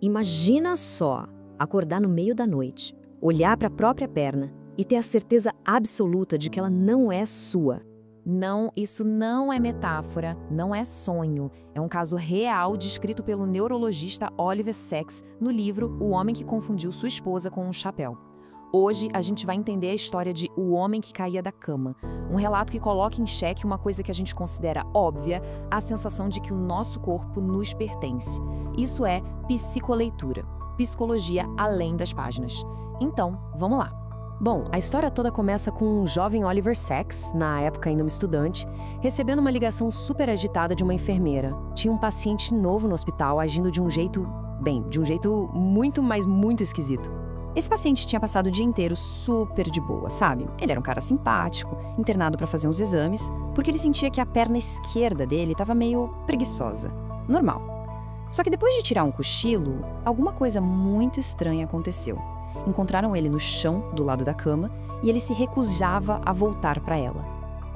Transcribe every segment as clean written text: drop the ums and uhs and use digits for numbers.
Imagina só acordar no meio da noite, olhar para a própria perna e ter a certeza absoluta de que ela não é sua. Não, isso não é metáfora, não é sonho. É um caso real descrito pelo neurologista Oliver Sacks no livro O Homem que Confundiu Sua Esposa com um Chapéu. Hoje, a gente vai entender a história de O Homem que Caía da Cama, um relato que coloca em xeque uma coisa que a gente considera óbvia, a sensação de que o nosso corpo nos pertence. Isso é psicoleitura, psicologia além das páginas. Então, vamos lá. Bom, a história toda começa com um jovem Oliver Sacks, na época ainda um estudante, recebendo uma ligação super agitada de uma enfermeira. Tinha um paciente novo no hospital agindo de um jeito muito, mas muito esquisito. Esse paciente tinha passado o dia inteiro super de boa, sabe? Ele era um cara simpático, internado para fazer uns exames, porque ele sentia que a perna esquerda dele estava meio preguiçosa. Normal. Só que depois de tirar um cochilo, alguma coisa muito estranha aconteceu. Encontraram ele no chão, do lado da cama, e ele se recusava a voltar para ela.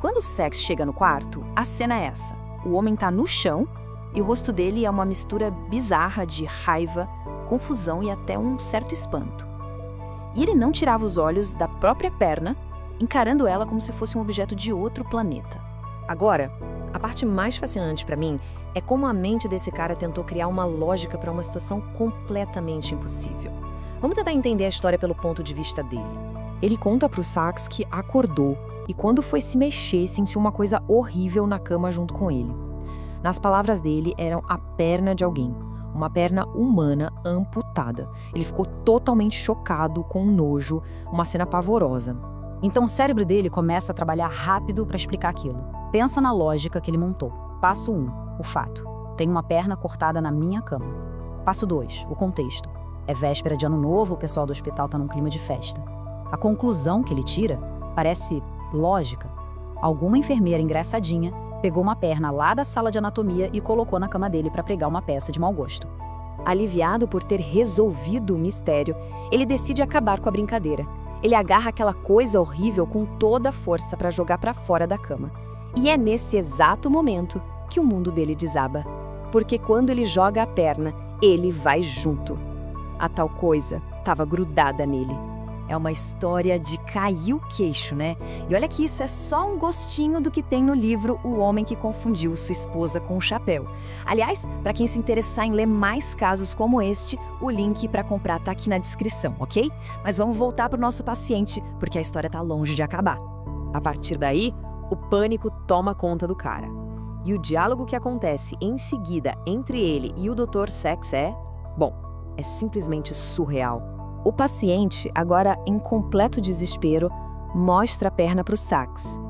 Quando o Sacks chega no quarto, a cena é essa. O homem tá no chão e o rosto dele é uma mistura bizarra de raiva, confusão e até um certo espanto. E ele não tirava os olhos da própria perna, encarando ela como se fosse um objeto de outro planeta. Agora, a parte mais fascinante para mim é como a mente desse cara tentou criar uma lógica para uma situação completamente impossível. Vamos tentar entender a história pelo ponto de vista dele. Ele conta pro Sacks que acordou e quando foi se mexer, sentiu uma coisa horrível na cama junto com ele. Nas palavras dele, eram a perna de alguém, uma perna humana amputada. Ele ficou totalmente chocado, com nojo, uma cena pavorosa. Então o cérebro dele começa a trabalhar rápido para explicar aquilo. Pensa na lógica que ele montou. Passo 1, o fato. Tem uma perna cortada na minha cama. Passo 2, o contexto. É véspera de ano novo, o pessoal do hospital tá num clima de festa. A conclusão que ele tira parece lógica. Alguma enfermeira engraçadinha pegou uma perna lá da sala de anatomia e colocou na cama dele para pregar uma peça de mau gosto. Aliviado por ter resolvido o mistério, ele decide acabar com a brincadeira. Ele agarra aquela coisa horrível com toda a força para jogar para fora da cama. E é nesse exato momento que o mundo dele desaba. Porque quando ele joga a perna, ele vai junto. A tal coisa estava grudada nele. É uma história de cair o queixo, né? E olha que isso é só um gostinho do que tem no livro O Homem que Confundiu Sua Esposa com um Chapéu. Aliás, para quem se interessar em ler mais casos como este, o link para comprar tá aqui na descrição, ok? Mas vamos voltar para o nosso paciente, porque a história tá longe de acabar. A partir daí, o pânico toma conta do cara. E o diálogo que acontece em seguida entre ele e o Dr. Sacks é simplesmente surreal. O paciente, agora em completo desespero, mostra a perna para o Sacks.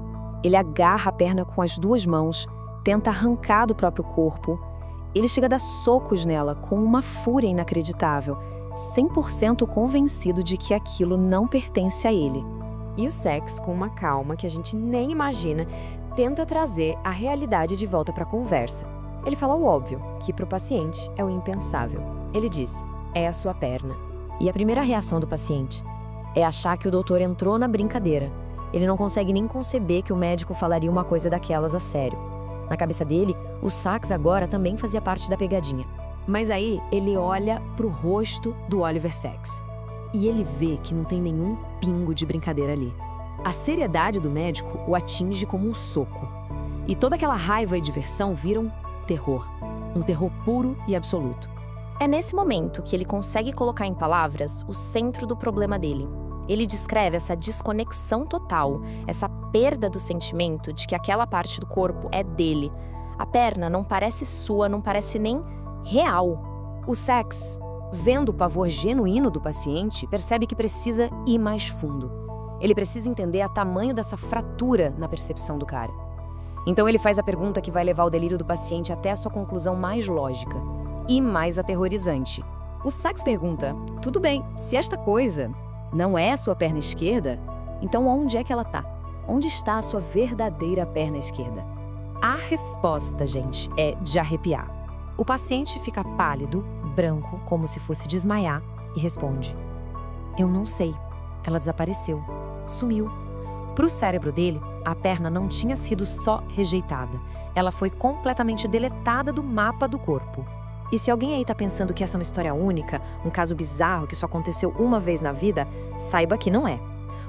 Ele agarra a perna com as duas mãos, tenta arrancar do próprio corpo. Ele chega a dar socos nela com uma fúria inacreditável, 100% convencido de que aquilo não pertence a ele. E o Sacks, com uma calma que a gente nem imagina, tenta trazer a realidade de volta para a conversa. Ele fala o óbvio, que para o paciente é o impensável. Ele diz: é a sua perna. E a primeira reação do paciente é achar que o doutor entrou na brincadeira. Ele não consegue nem conceber que o médico falaria uma coisa daquelas a sério. Na cabeça dele, o Sacks agora também fazia parte da pegadinha. Mas aí ele olha pro rosto do Oliver Sacks e ele vê que não tem nenhum pingo de brincadeira ali. A seriedade do médico o atinge como um soco. E toda aquela raiva e diversão viram terror. Um terror puro e absoluto. É nesse momento que ele consegue colocar em palavras o centro do problema dele. Ele descreve essa desconexão total, essa perda do sentimento de que aquela parte do corpo é dele. A perna não parece sua, não parece nem real. O Sacks, vendo o pavor genuíno do paciente, percebe que precisa ir mais fundo. Ele precisa entender o tamanho dessa fratura na percepção do cara. Então ele faz a pergunta que vai levar o delírio do paciente até a sua conclusão mais lógica e mais aterrorizante. O Sacks pergunta: tudo bem, se esta coisa não é a sua perna esquerda, então onde é que ela tá? Onde está a sua verdadeira perna esquerda? A resposta, gente, é de arrepiar. O paciente fica pálido, branco, como se fosse desmaiar, e responde: eu não sei. Ela desapareceu. Sumiu. Para o cérebro dele, a perna não tinha sido só rejeitada. Ela foi completamente deletada do mapa do corpo. E se alguém aí tá pensando que essa é uma história única, um caso bizarro que só aconteceu uma vez na vida, saiba que não é.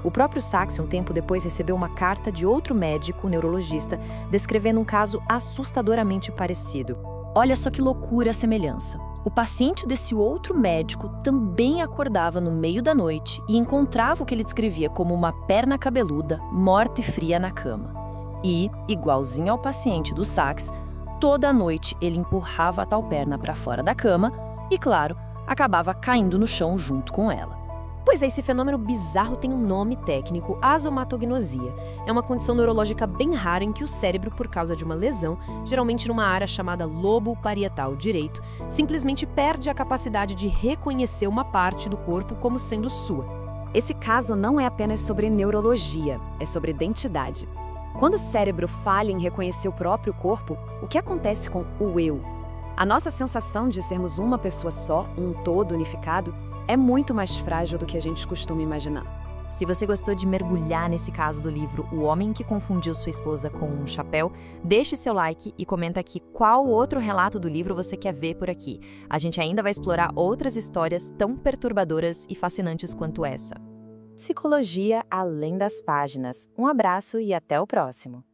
O próprio Sachs, um tempo depois, recebeu uma carta de outro médico neurologista descrevendo um caso assustadoramente parecido. Olha só que loucura a semelhança. O paciente desse outro médico também acordava no meio da noite e encontrava o que ele descrevia como uma perna cabeluda, morta e fria na cama. E, igualzinho ao paciente do Sachs, toda noite ele empurrava a tal perna para fora da cama e, claro, acabava caindo no chão junto com ela. Pois é, esse fenômeno bizarro tem um nome técnico, asomatognosia. É uma condição neurológica bem rara em que o cérebro, por causa de uma lesão, geralmente numa área chamada lobo parietal direito, simplesmente perde a capacidade de reconhecer uma parte do corpo como sendo sua. Esse caso não é apenas sobre neurologia, é sobre identidade. Quando o cérebro falha em reconhecer o próprio corpo, o que acontece com o eu? A nossa sensação de sermos uma pessoa só, um todo unificado, é muito mais frágil do que a gente costuma imaginar. Se você gostou de mergulhar nesse caso do livro O Homem que Confundiu Sua Esposa com um Chapéu, deixe seu like e comenta aqui qual outro relato do livro você quer ver por aqui. A gente ainda vai explorar outras histórias tão perturbadoras e fascinantes quanto essa. Psicologia além das páginas. Um abraço e até o próximo.